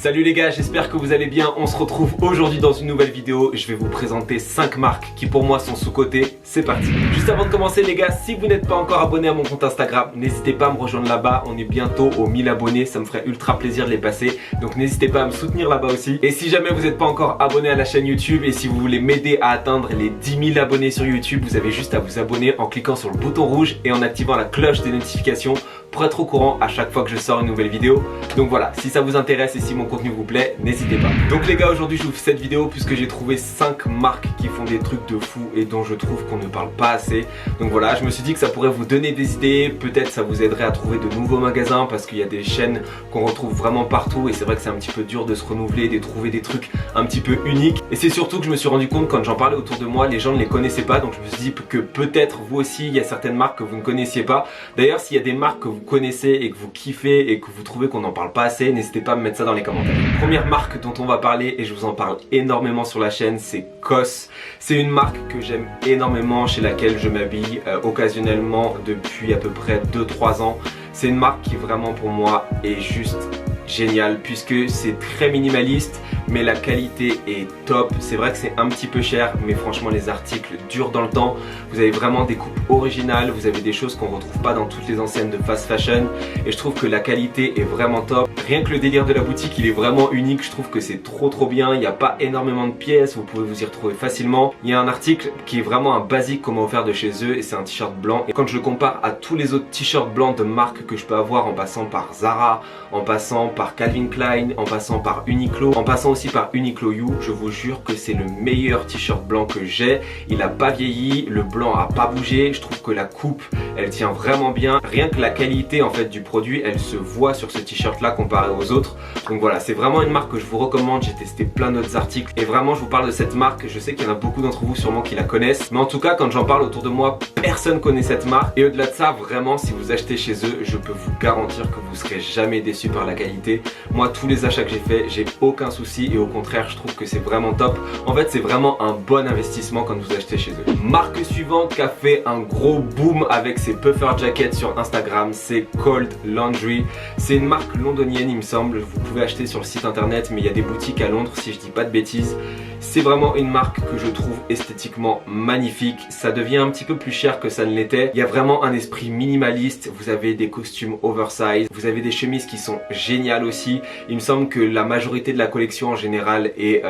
Salut les gars, j'espère que vous allez bien. On se retrouve aujourd'hui dans une nouvelle vidéo. Je vais vous présenter 5 marques qui pour moi sont sous-cotées. C'est parti. Juste avant de commencer les gars, si vous n'êtes pas encore abonné à mon compte Instagram, n'hésitez pas à me rejoindre là-bas. On est bientôt aux 1000 abonnés, ça me ferait ultra plaisir de les passer. Donc n'hésitez pas à me soutenir là-bas aussi. Et si jamais vous n'êtes pas encore abonné à la chaîne YouTube et si vous voulez m'aider à atteindre les 10 000 abonnés sur YouTube, vous avez juste à vous abonner en cliquant sur le bouton rouge et en activant la cloche des notifications pour être au courant à chaque fois que je sors une nouvelle vidéo. Donc voilà, si ça vous intéresse et si mon contenu vous plaît, n'hésitez pas. Donc les gars, aujourd'hui je vous fais cette vidéo puisque j'ai trouvé 5 marques qui font des trucs de fou et dont je trouve qu'on ne parle pas assez. Donc voilà, je me suis dit que ça pourrait vous donner des idées, peut-être ça vous aiderait à trouver de nouveaux magasins parce qu'il y a des chaînes qu'on retrouve vraiment partout et c'est vrai que c'est un petit peu dur de se renouveler, de trouver des trucs un petit peu uniques. Et c'est surtout que je me suis rendu compte quand j'en parlais autour de moi, les gens ne les connaissaient pas, donc je me suis dit que peut-être vous aussi il y a certaines marques que vous ne connaissiez pas. D'ailleurs, s'il y a des marques que vous connaissez et que vous kiffez et que vous trouvez qu'on n'en parle pas assez, n'hésitez pas à me mettre ça dans les commentaires. Première marque dont on va parler, et je vous en parle énormément sur la chaîne, c'est COS. C'est une marque que j'aime énormément, chez laquelle je m'habille occasionnellement depuis à peu près 2-3 ans. C'est une marque qui vraiment pour moi est juste géniale puisque c'est très minimaliste mais la qualité est top. C'est vrai que c'est un petit peu cher mais franchement les articles durent dans le temps. Vous avez vraiment des coupes originales, vous avez des choses qu'on retrouve pas dans toutes les enseignes de fast fashion et je trouve que la qualité est vraiment top. Rien que le délire de la boutique il est vraiment unique, je trouve que c'est trop bien. Il n'y a pas énormément de pièces, vous pouvez vous y retrouver facilement. Il y a un article qui est vraiment un basique qu'on m'a offert de chez eux et c'est un t-shirt blanc et quand je le compare à tous les autres t-shirts blancs de marque que je peux avoir en passant par Zara, en passant par Calvin Klein, en passant par Uniqlo, en passant aussi par Uniqlo You, je vous jure que c'est le meilleur t-shirt blanc que j'ai. Il n'a pas vieilli, le blanc a pas bougé, je trouve que la coupe elle tient vraiment bien. Rien que la qualité en fait du produit elle se voit sur ce t-shirt là comparé aux autres. Donc voilà, c'est vraiment une marque que je vous recommande. J'ai testé plein d'autres articles et vraiment je vous parle de cette marque. Je sais qu'il y en a beaucoup d'entre vous sûrement qui la connaissent, mais en tout cas quand j'en parle autour de moi, personne connaît cette marque. Et au-delà de ça, vraiment si vous achetez chez eux, je peux vous garantir que vous serez jamais déçu par la qualité. Moi tous les achats que j'ai fait, j'ai aucun souci et au contraire je trouve que c'est vraiment top. En fait c'est vraiment un bon investissement quand vous achetez chez eux. Marque suivante qui a fait un gros boom avec ses puffer jackets sur Instagram, c'est Cold Laundry. C'est une marque londonienne il me semble, vous pouvez acheter sur le site internet mais il y a des boutiques à Londres si je dis pas de bêtises. C'est vraiment une marque que je trouve esthétiquement magnifique. Ça devient un petit peu plus cher que ça ne l'était. Il y a vraiment un esprit minimaliste. Vous avez des costumes oversize. Vous avez des chemises qui sont géniales aussi. Il me semble que la majorité de la collection en général est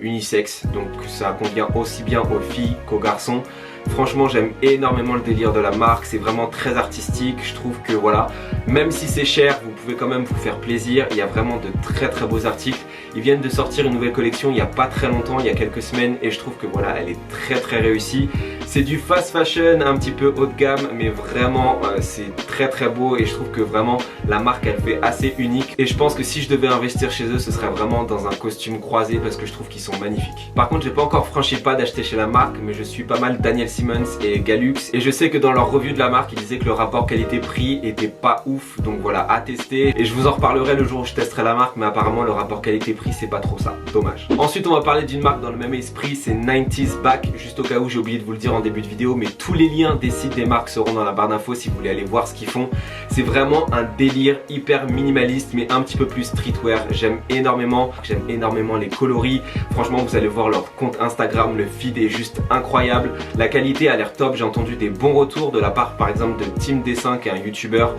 unisexe. Donc ça convient aussi bien aux filles qu'aux garçons. Franchement j'aime énormément le délire de la marque, c'est vraiment très artistique, je trouve que voilà, même si c'est cher, vous pouvez quand même vous faire plaisir, il y a vraiment de très beaux articles. Ils viennent de sortir une nouvelle collection il n'y a pas très longtemps, il y a quelques semaines et je trouve que voilà, elle est très réussie. C'est du fast fashion, un petit peu haut de gamme, mais vraiment c'est très beau et je trouve que vraiment la marque elle fait assez unique et je pense que si je devais investir chez eux, ce serait vraiment dans un costume croisé parce que je trouve qu'ils sont magnifiques. Par contre, j'ai pas encore franchi le pas d'acheter chez la marque, mais je suis pas mal Daniel Simmons et Galux et je sais que dans leur revue de la marque ils disaient que le rapport qualité-prix était pas ouf, donc voilà, à tester et je vous en reparlerai le jour où je testerai la marque, mais apparemment le rapport qualité-prix c'est pas trop ça, dommage. Ensuite on va parler d'une marque dans le même esprit, c'est 90s Back, juste au cas où j'ai oublié de vous le dire en début de vidéo, mais tous les liens des sites des marques seront dans la barre d'infos si vous voulez aller voir ce qu'ils font. C'est vraiment un délire hyper minimaliste mais un petit peu plus streetwear, j'aime énormément les coloris, franchement vous allez voir leur compte Instagram, le feed est juste incroyable, la qualité a l'air top, j'ai entendu des bons retours de la part par exemple de Team Dessin qui est un youtubeur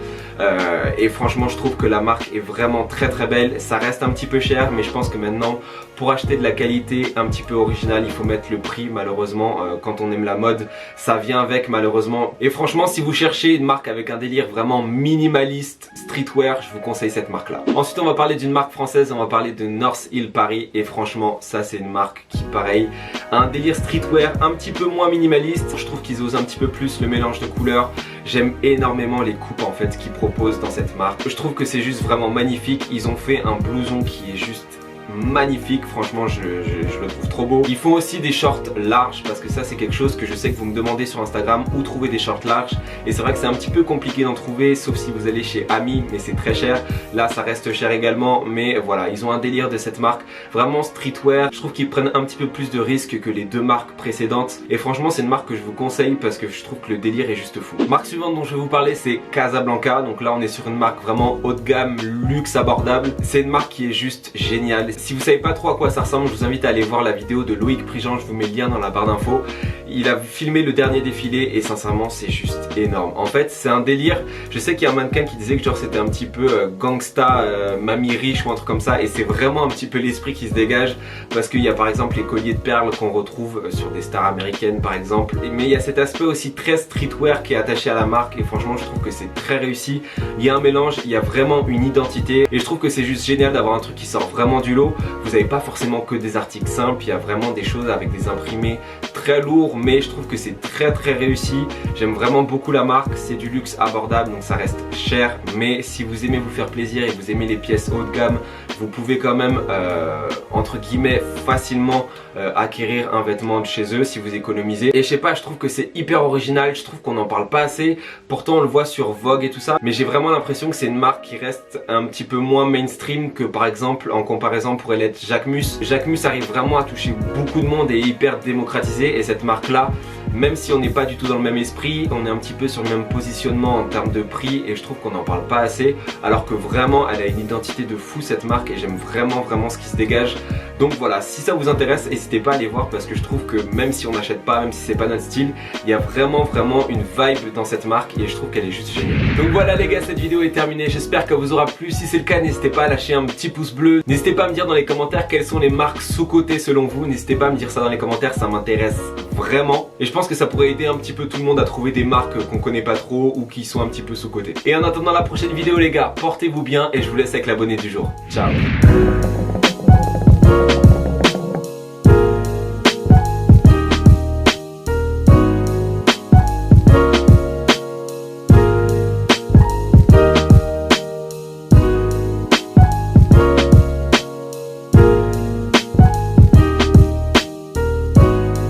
et franchement je trouve que la marque est vraiment très belle. Ça reste un petit peu cher mais je pense que maintenant pour acheter de la qualité un petit peu originale il faut mettre le prix malheureusement. Quand on aime la mode ça vient avec malheureusement et franchement si vous cherchez une marque avec un délire vraiment minimaliste streetwear, je vous conseille cette marque là. Ensuite on va parler d'une marque française, on va parler de North Hill Paris et franchement ça c'est une marque qui pareil a un délire streetwear un petit peu moins minimaliste. Je trouve qu'ils osent un petit peu plus le mélange de couleurs. J'aime énormément les coupes en fait qu'ils proposent dans cette marque. Je trouve que c'est juste vraiment magnifique. Ils ont fait un blouson qui est juste magnifique, franchement je le trouve trop beau. Ils font aussi des shorts larges parce que ça c'est quelque chose que je sais que vous me demandez sur Instagram, où trouver des shorts larges. Et c'est vrai que c'est un petit peu compliqué d'en trouver sauf si vous allez chez Ami, mais c'est très cher. Là ça reste cher également, mais voilà, ils ont un délire de cette marque, vraiment streetwear. Je trouve qu'ils prennent un petit peu plus de risques que les deux marques précédentes. Et franchement c'est une marque que je vous conseille parce que je trouve que le délire est juste fou. Marque suivante dont je vais vous parler c'est Casablanca. Donc là on est sur une marque vraiment haut de gamme, luxe, abordable. C'est une marque qui est juste géniale. Si vous savez pas trop à quoi ça ressemble, je vous invite à aller voir la vidéo de Loïc Prigent, je vous mets le lien dans la barre d'infos. Il a filmé le dernier défilé et sincèrement c'est juste énorme. En fait c'est un délire, je sais qu'il y a un mannequin qui disait que genre c'était un petit peu gangsta, mamie riche ou un truc comme ça, et c'est vraiment un petit peu l'esprit qui se dégage parce qu'il y a par exemple les colliers de perles qu'on retrouve sur des stars américaines par exemple, mais il y a cet aspect aussi très streetwear qui est attaché à la marque et franchement je trouve que c'est très réussi. Il y a un mélange, il y a vraiment une identité et je trouve que c'est juste génial d'avoir un truc qui sort vraiment du lot. Vous n'avez pas forcément que des articles simples, il y a vraiment des choses avec des imprimés très lourds, mais je trouve que c'est très réussi. J'aime vraiment beaucoup la marque, c'est du luxe abordable donc ça reste cher, mais si vous aimez vous faire plaisir et vous aimez les pièces haut de gamme, vous pouvez quand même entre guillemets facilement acquérir un vêtement de chez eux si vous économisez. Et je sais pas, je trouve que c'est hyper original, je trouve qu'on n'en parle pas assez, pourtant on le voit sur Vogue et tout ça, mais j'ai vraiment l'impression que c'est une marque qui reste un petit peu moins mainstream que par exemple en comparaison pourrait l'être Jacquemus. Jacquemus arrive vraiment à toucher beaucoup de monde et est hyper démocratisé, et cette marque là, même si on n'est pas du tout dans le même esprit, on est un petit peu sur le même positionnement en termes de prix et je trouve qu'on n'en parle pas assez, alors que vraiment elle a une identité de fou cette marque et j'aime vraiment ce qui se dégage. Donc voilà, si ça vous intéresse, n'hésitez pas à aller voir parce que je trouve que même si on n'achète pas, même si c'est pas notre style, il y a vraiment une vibe dans cette marque et je trouve qu'elle est juste géniale. Donc voilà les gars, cette vidéo est terminée, j'espère qu'elle vous aura plu. Si c'est le cas, n'hésitez pas à lâcher un petit pouce bleu, n'hésitez pas à me dire dans les commentaires quelles sont les marques sous-cotées selon vous, n'hésitez pas à me dire ça dans les commentaires, ça m'intéresse vraiment et je pense que ça pourrait aider un petit peu tout le monde à trouver des marques qu'on connaît pas trop ou qui sont un petit peu sous-cotées. Et en attendant la prochaine vidéo les gars, portez-vous bien et je vous laisse avec l'abonné du jour. Ciao.